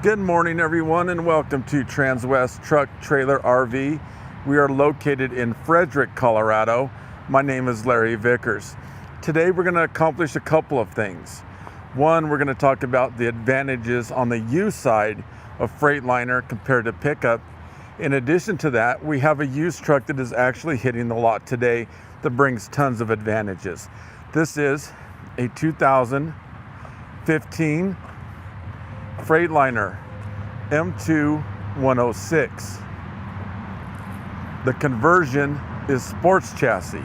Good morning, everyone, and welcome to Transwest Truck Trailer RV. We are located in Frederick, Colorado. My name is Larry Vickers. Today we're going to accomplish a couple of things. One, we're going to talk about the advantages on the used side of Freightliner compared to pickup. In addition to that, we have a used truck that is actually hitting the lot today that brings tons of advantages. This is a 2015 Freightliner M2 106. The conversion is sports chassis.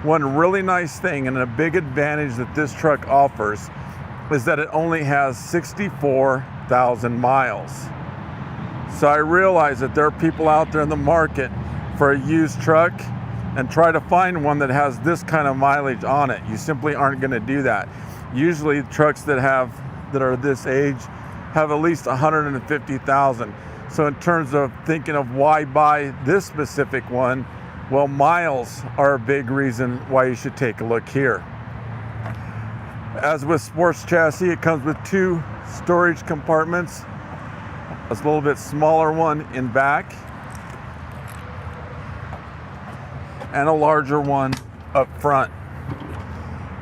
One really nice thing and a big advantage that this truck offers is that it only has 64,000 miles. So I realize that there are people out there in the market for a used truck and try to find one that has this kind of mileage on it. You simply aren't going to do that. Usually trucks that are this age have at least 150,000. So in terms of thinking of why buy this specific one, well, miles are a big reason why you should take a look here. As with sports chassis, it comes with two storage compartments, a little bit smaller one in back and a larger one up front.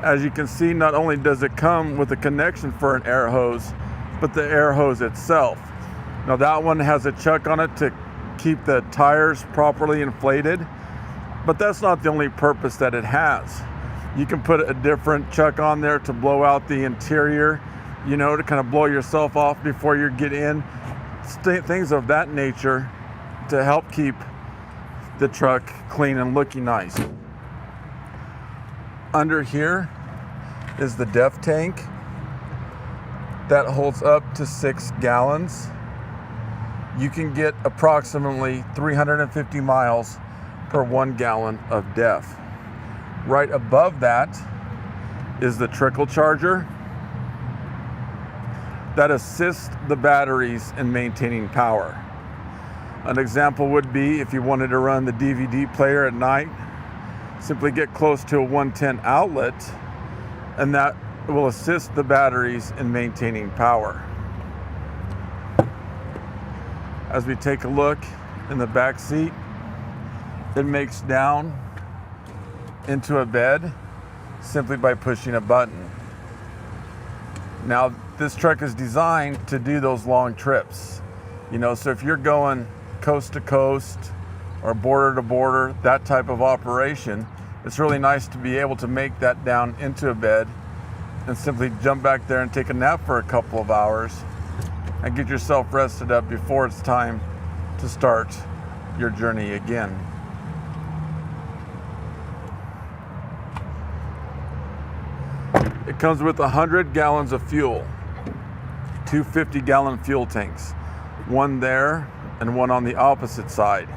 As you can see, not only does it come with a connection for an air hose, but the air hose itself. Now that one has a chuck on it to keep the tires properly inflated, but that's not the only purpose that it has. You can put a different chuck on there to blow out the interior, to kind of blow yourself off before you get in. Things of that nature to help keep the truck clean and looking nice. Under here is the def tank that holds up to 6 gallons. You can get approximately 350 miles per 1 gallon of def. Right above that is the trickle charger that assists the batteries in maintaining power. An example would be if you wanted to run the DVD player at night, simply get close to a 110 outlet, and that will assist the batteries in maintaining power. As we take a look in the back seat, it makes down into a bed simply by pushing a button. Now, this truck is designed to do those long trips. So if you're going coast to coast or border to border, that type of operation, it's really nice to be able to make that down into a bed and simply jump back there and take a nap for a couple of hours and get yourself rested up before it's time to start your journey again. It comes with 100 gallons of fuel, two 50-gallon fuel tanks, one there and one on the opposite side.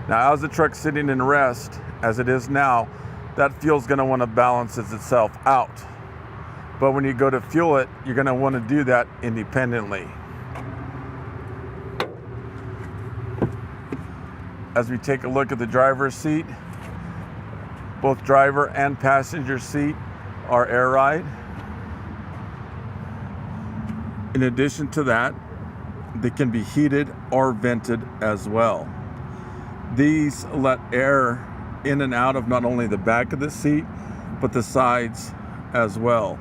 Now, as the truck's sitting in rest, as it is now, that fuel's going to want to balance itself out. But when you go to fuel it, you're going to want to do that independently. As we take a look at the driver's seat, both driver and passenger seat are air ride. In addition to that, they can be heated or vented as well. These let air in and out of not only the back of the seat, but the sides as well.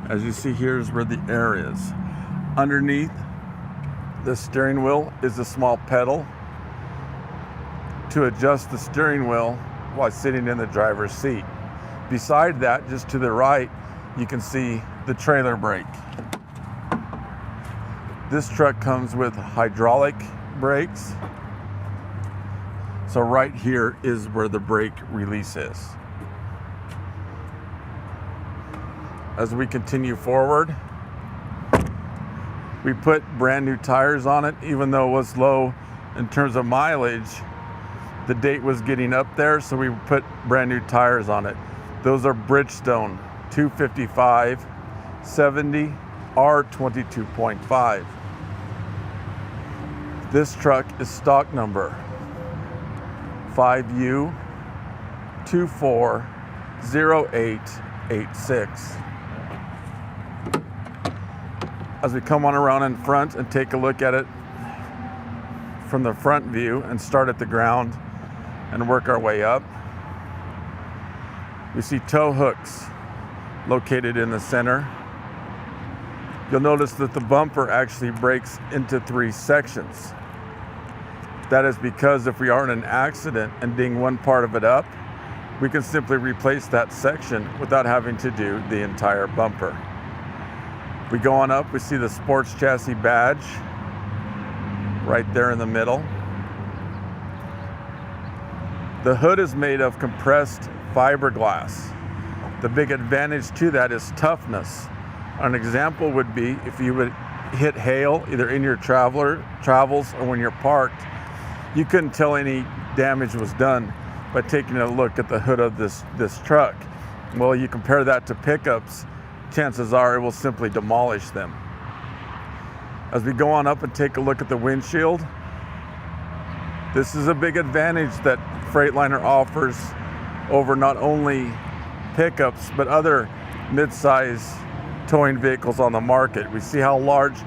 As you see, here's where the air is. Underneath the steering wheel is a small pedal to adjust the steering wheel while sitting in the driver's seat. Beside that, just to the right, you can see the trailer brake. This truck comes with hydraulic brakes. So right here is where the brake release is. As we continue forward, we put brand new tires on it. Even though it was low in terms of mileage, the date was getting up there, so we put brand new tires on it. Those are Bridgestone 255 70 R22.5. This truck is stock number 5U240886. As we come on around in front and take a look at it from the front view and start at the ground and work our way up, we see tow hooks located in the center. You'll notice that the bumper actually breaks into 3 sections. That is because if we are in an accident and ding one part of it up, we can simply replace that section without having to do the entire bumper. We go on up, we see the sports chassis badge right there in the middle. The hood is made of compressed fiberglass. The big advantage to that is toughness. An example would be if you would hit hail either in your travels or when you're parked, you couldn't tell any damage was done by taking a look at the hood of this truck. Well, you compare that to pickups, chances are it will simply demolish them. As we go on up and take a look at the windshield, this is a big advantage that Freightliner offers over not only pickups but other mid-size towing vehicles on the market. We see how large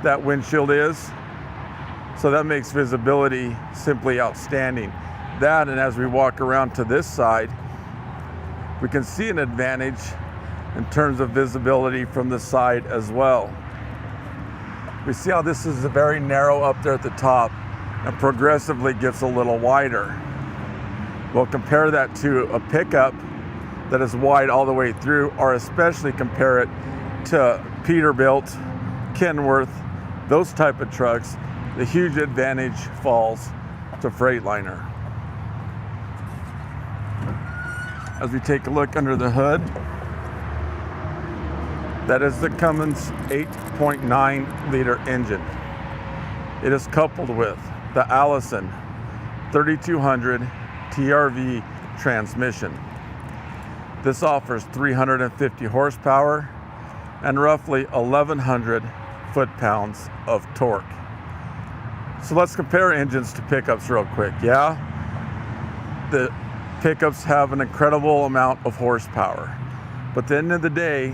that windshield is, so that makes visibility simply outstanding. That, and as we walk around to this side, we can see an advantage in terms of visibility from the side as well. We see how this is very narrow up there at the top and progressively gets a little wider. We'll compare that to a pickup that is wide all the way through, or especially compare it to Peterbilt, Kenworth, those type of trucks. The huge advantage falls to Freightliner. As we take a look under the hood, that is the Cummins 8.9 liter engine. It is coupled with the Allison 3200 TRV transmission. This offers 350 horsepower and roughly 1,100 foot-pounds of torque. So let's compare engines to pickups real quick. Yeah, the pickups have an incredible amount of horsepower, but at the end of the day,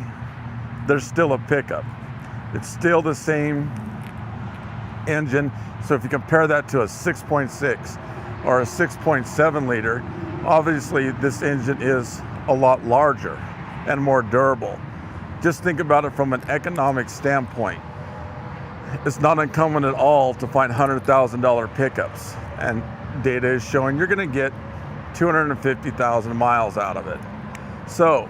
there's still a pickup. It's still the same engine. So if you compare that to a 6.6 or a 6.7 liter, obviously this engine is a lot larger and more durable. Just think about it from an economic standpoint. It's not uncommon at all to find $100,000 pickups, and data is showing you're going to get 250,000 miles out of it. So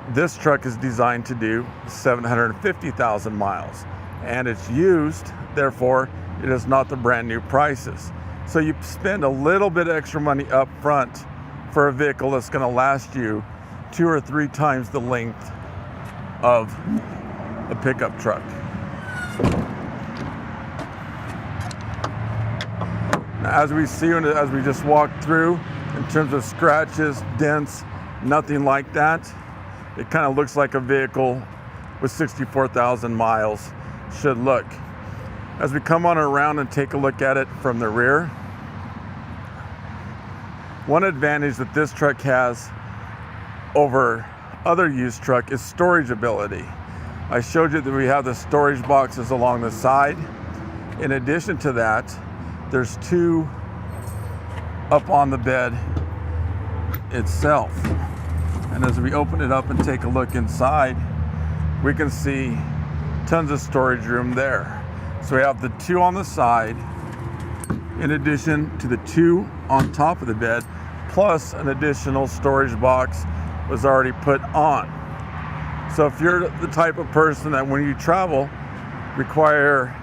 this truck is designed to do 750,000 miles, and it's used, therefore it is not the brand new prices. So you spend a little bit extra money up front for a vehicle that's going to last you 2 or 3 times the length of a pickup truck. Now, as we see, as we just walked through, in terms of scratches, dents, nothing like that. It kind of looks like a vehicle with 64,000 miles should look. As we come on around and take a look at it from the rear, one advantage that this truck has over other used truck is storage ability. I showed you that we have the storage boxes along the side. In addition to that, there's 2 up on the bed itself. And as we open it up and take a look inside, we can see tons of storage room there. So we have the 2 on the side, in addition to the 2 on top of the bed, plus an additional storage box was already put on. So if you're the type of person that when you travel require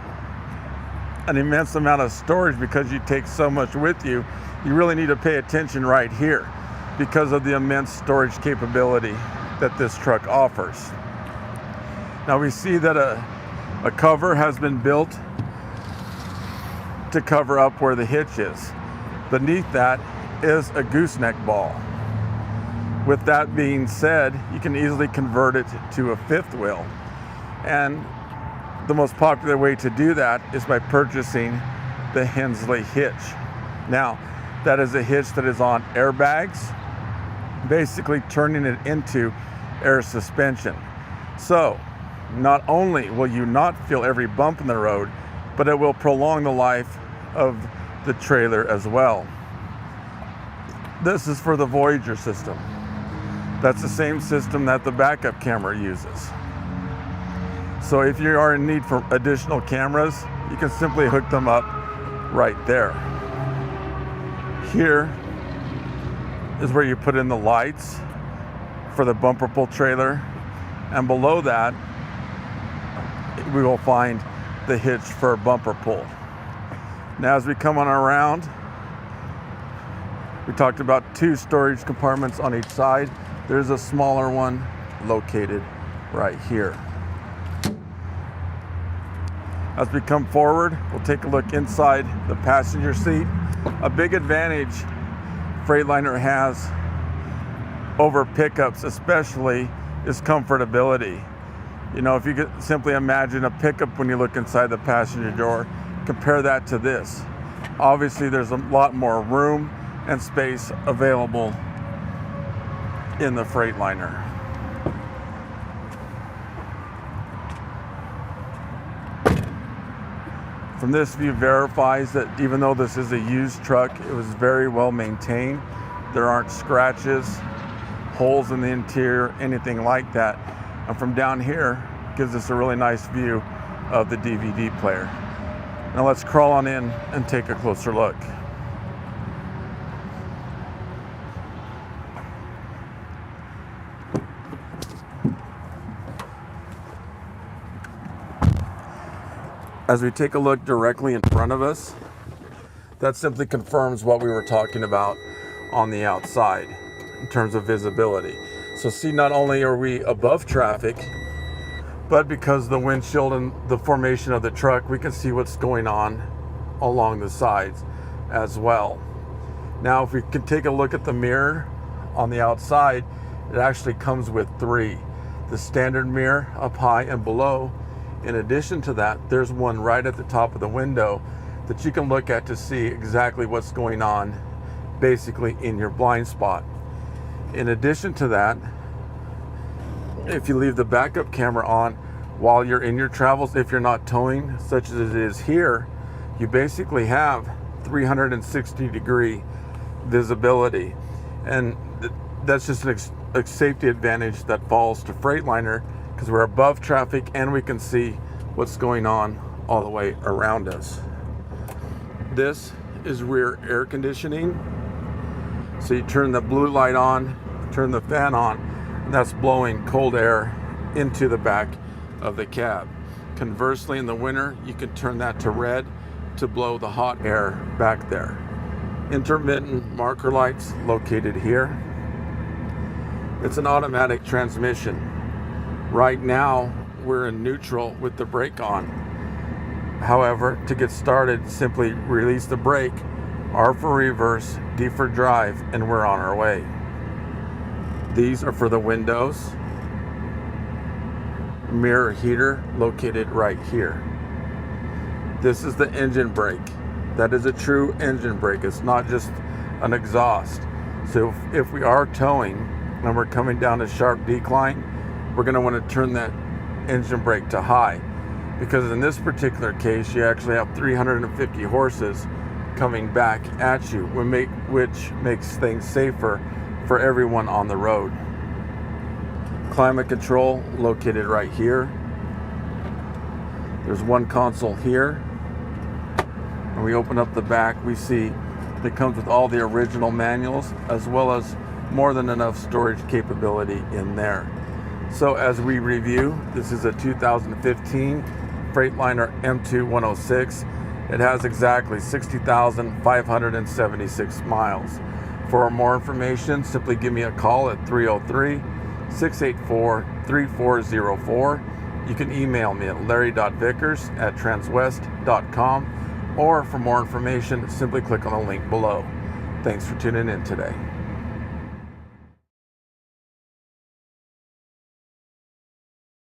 an immense amount of storage because you take so much with you, you really need to pay attention right here because of the immense storage capability that this truck offers. Now we see that a cover has been built to cover up where the hitch is. Beneath that is a gooseneck ball. With that being said, you can easily convert it to a 5th wheel. And the most popular way to do that is by purchasing the Hensley hitch. Now, that is a hitch that is on airbags, basically turning it into air suspension. So, not only will you not feel every bump in the road, but it will prolong the life of the trailer as well. This is for the Voyager system. That's the same system that the backup camera uses. So if you are in need for additional cameras, you can simply hook them up right there. Here is where you put in the lights for the bumper pull trailer, and below that we will find the hitch for a bumper pull. Now as we come on around, we talked about 2 storage compartments on each side. There's a smaller one located right here. As we come forward, we'll take a look inside the passenger seat. A big advantage Freightliner has over pickups especially is comfortability. You know, if you could simply imagine a pickup when you look inside the passenger door, compare that to this. Obviously there's a lot more room and space available in the Freightliner. From this view verifies that even though this is a used truck, it was very well maintained. There aren't scratches, holes in the interior, anything like that. And from down here, gives us a really nice view of the DVD player. Now let's crawl on in and take a closer look. As we take a look directly in front of us, that simply confirms what we were talking about on the outside in terms of visibility. So see, not only are we above traffic, but because of the windshield and the formation of the truck, we can see what's going on along the sides as well. Now, if we can take a look at the mirror on the outside, it actually comes with 3. The standard mirror up high and below. In addition to that, there's one right at the top of the window that you can look at to see exactly what's going on basically in your blind spot. In addition to that, if you leave the backup camera on while you're in your travels, if you're not towing, such as it is here, you basically have 360-degree visibility. And that's just a safety advantage that falls to Freightliner, because we're above traffic and we can see what's going on all the way around us. This is rear air conditioning. So you turn the blue light on, turn the fan on, and that's blowing cold air into the back of the cab. Conversely, in the winter, you can turn that to red to blow the hot air back there. Intermittent marker lights located here. It's an automatic transmission. Right now, we're in neutral with the brake on. However, to get started, simply release the brake, R for reverse, D for drive, and we're on our way. These are for the windows. Mirror heater located right here. This is the engine brake. That is a true engine brake. It's not just an exhaust. So if we are towing and we're coming down a sharp decline, we're going to want to turn that engine brake to high, because in this particular case you actually have 350 horses coming back at you, which makes things safer for everyone on the road. Climate control located right here. There's one console here. When we open up the back, we see it comes with all the original manuals as well as more than enough storage capability in there. So as we review, this is a 2015 Freightliner M2 106. It has exactly 60,576 miles. For more information, simply give me a call at 303-684-3404. You can email me at larry.vickers@transwest.com, or for more information, simply click on the link below. Thanks for tuning in today.